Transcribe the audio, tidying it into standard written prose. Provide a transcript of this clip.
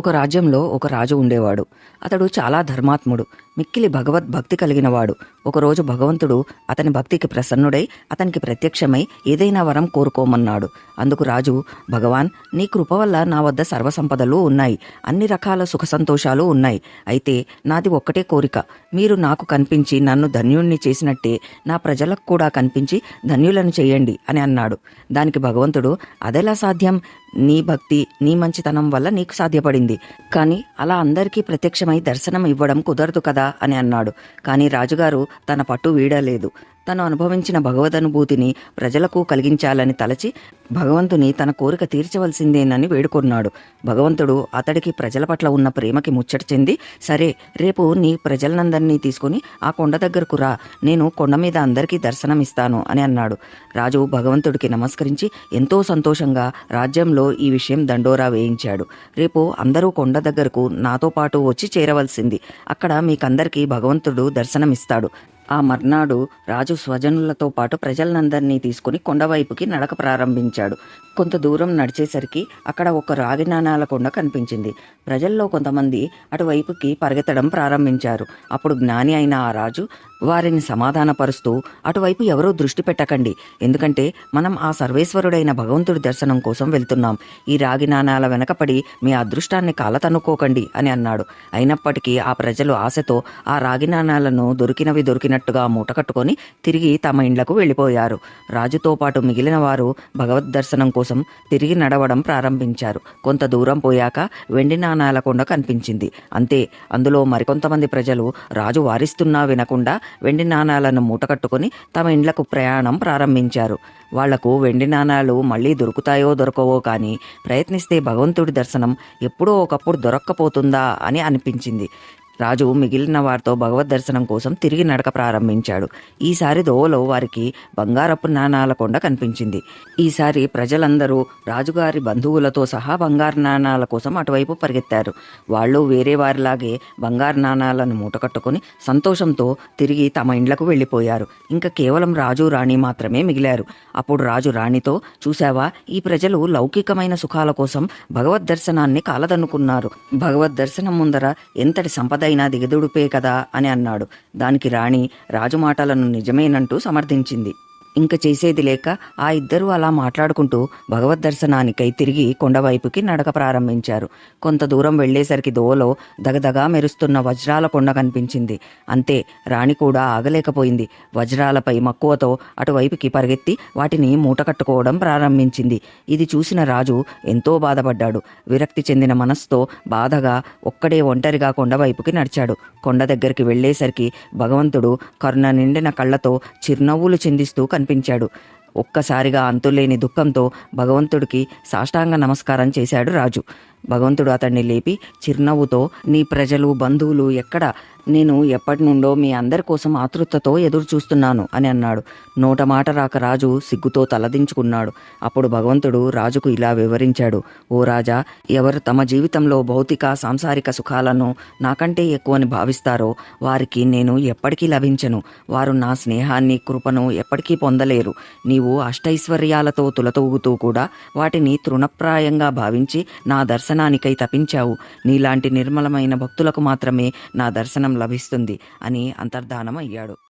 ఒక రాజ్యంలో ఒక రాజు ఉండేవాడు. అతడు చాలా ధర్మాత్ముడు, మిక్కిలి భగవద్భక్తి కలిగినవాడు. ఒకరోజు భగవంతుడు అతని భక్తికి ప్రసన్నుడై అతనికి ప్రత్యక్షమై ఏదైనా వరం కోరుకోమన్నాడు. అందుకు రాజు, భగవాన్, నీ కృప వల్ల నా వద్ద సర్వసంపదలు ఉన్నాయి, అన్ని రకాల సుఖ సంతోషాలు ఉన్నాయి. అయితే నాది ఒక్కటే కోరిక, మీరు నాకు కనిపించి నన్ను ధన్యుణ్ణి చేసినట్టే నా ప్రజలకు కూడా కనిపించి ధన్యులను చేయండి అని అన్నాడు. దానికి భగవంతుడు, అదెలా సాధ్యం? నీ భక్తి, నీ మంచితనం వల్ల నీకు సాధ్యపడింది. కానీ అలా అందరికీ ప్రత్యక్షమై దర్శనం ఇవ్వడం కుదరదు కదా అని అన్నాడు. కానీ రాజుగారు తన పట్టు వీడలేదు. తను అనుభవించిన భగవదనుభూతిని ప్రజలకు కలిగించాలని తలచి భగవంతుని తన కోరిక తీర్చవలసిందేనని వేడుకున్నాడు. భగవంతుడు అతడికి ప్రజల పట్ల ఉన్న ప్రేమకి ముచ్చట చెంది, సరే, రేపు నీ ప్రజలనందరినీ తీసుకుని ఆ కొండ దగ్గరకు రా, నేను కొండ మీద అందరికీ దర్శనమిస్తాను అని అన్నాడు. రాజు భగవంతుడికి నమస్కరించి ఎంతో సంతోషంగా రాజ్యంలో ఈ విషయం దండోరా వేయించాడు. రేపు అందరూ కొండ దగ్గరకు నాతో పాటు వచ్చి చేరవలసింది. అక్కడ మీకందరికీ భగవంతుడు దర్శనమిస్తాడు. ఆ మర్నాడు రాజు స్వజనులతో పాటు ప్రజలందరినీ తీసుకుని కొండవైపుకి నడక ప్రారంభించాడు. కొంత దూరం నడిచేసరికి అక్కడ ఒక రాగి నాణాల కొండ కనిపించింది. ప్రజల్లో కొంతమంది అటువైపుకి పరిగెత్తడం ప్రారంభించారు. అప్పుడు జ్ఞాని అయిన ఆ రాజు వారిని సమాధానపరుస్తూ, అటువైపు ఎవరూ దృష్టి పెట్టకండి, ఎందుకంటే మనం ఆ సర్వేశ్వరుడైన భగవంతుడి దర్శనం కోసం వెళ్తున్నాం. ఈ రాగి నాణాల వెనకపడి మీ అదృష్టాన్ని కాలతన్నుకోకండి అని అన్నాడు. అయినప్పటికీ ఆ ప్రజలు ఆశతో ఆ రాగి నాణాలను దొరికినవి దొరికినట్టుగా మూటకట్టుకొని తిరిగి తమ ఇండ్లకు వెళ్ళిపోయారు. రాజుతో పాటు మిగిలిన వారు భగవద్ దర్శనం కోసం తిరిగి నడవడం ప్రారంభించారు. కొంత దూరం పోయాక వెండి నాణాల కొండ కనిపించింది. అంతే, అందులో మరికొంతమంది ప్రజలు రాజు వారిస్తున్నా వినకుండా వెండి నాణాలను మూటకట్టుకుని తమ ఇండ్లకు ప్రయాణం ప్రారంభించారు. వాళ్లకు వెండి నాణాలు మళ్లీ దొరుకుతాయో దొరకవో కానీ ప్రయత్నిస్తే భగవంతుడి దర్శనం ఎప్పుడో ఒకప్పుడు దొరక్కపోతుందా అని అనిపించింది. రాజు మిగిలిన వారితో భగవద్ దర్శనం కోసం తిరిగి నడక ప్రారంభించాడు. ఈసారి దోవలో వారికి బంగారపు నాణాల కొండ కనిపించింది. ఈసారి ప్రజలందరూ రాజుగారి బంధువులతో సహా బంగారు నాణాల కోసం అటువైపు పరిగెత్తారు. వాళ్ళు వేరే వారిలాగే బంగారు నాణాలను మూటకట్టుకుని సంతోషంతో తిరిగి తమ ఇండ్లకు వెళ్ళిపోయారు. ఇంకా కేవలం రాజు రాణి మాత్రమే మిగిలారు. అప్పుడు రాజు రాణితో, చూశావా, ఈ ప్రజలు లౌకికమైన సుఖాల కోసం భగవద్ దర్శనాన్ని కాలదన్నుకున్నారు. భగవద్ దర్శనం ముందర ఎంతటి సంపద అయినా దిగదుడుపే కదా అని అన్నాడు. దానికి రాణి రాజు మాటలను నిజమేనంటూ సమర్థించింది. ఇంక చేసేది లేక ఆ ఇద్దరూ అలా మాట్లాడుకుంటూ భగవద్ దర్శనానికై తిరిగి కొండవైపుకి నడక ప్రారంభించారు. కొంత దూరం వెళ్లేసరికి దోవలో దగదగా మెరుస్తున్న వజ్రాల కొండ కనిపించింది. అంతే, రాణి కూడా ఆగలేకపోయింది. వజ్రాలపై మక్కువతో అటువైపుకి పరిగెత్తి వాటిని మూటకట్టుకోవడం ప్రారంభించింది. ఇది చూసిన రాజు ఎంతో బాధపడ్డాడు. విరక్తి చెందిన మనస్సుతో బాధగా ఒక్కడే ఒంటరిగా కొండవైపుకి నడిచాడు. కొండ దగ్గరికి వెళ్లేసరికి భగవంతుడు కరుణ నిండిన కళ్ళతో చిరునవ్వులు చిందిస్తూ కనిపించాడు. ఒక్కసారిగా అంతులేని దుఃఖంతో భగవంతుడికి సాష్టాంగ నమస్కారం చేశాడు రాజు. భగవంతుడు అతన్ని లేపి చిరునవ్వుతో, నీ ప్రజలు, బంధువులు ఎక్కడ? నేను ఎప్పటి నుండో మీ అందరి కోసం ఆతృతతో ఎదురు చూస్తున్నాను అని అన్నాడు. నోట మాట రాక రాజు సిగ్గుతో తలదించుకున్నాడు. అప్పుడు భగవంతుడు రాజుకు ఇలా వివరించాడు. ఓ రాజా, ఎవరు తమ జీవితంలో భౌతిక, సాంసారిక సుఖాలను నాకంటే ఎక్కువని భావిస్తారో వారికి నేను ఎప్పటికీ లభించను. వారు నా స్నేహాన్ని, కృపను ఎప్పటికీ పొందలేరు. నీవు అష్టైశ్వర్యాలతో తులతూగుతూ కూడా వాటిని తృణప్రాయంగా భావించి నా దర్శనానికై తపించావు. నీలాంటి నిర్మలమైన భక్తులకు మాత్రమే నా దర్శనం లభిస్తుంది అని అంతర్ధానం అయ్యాడు.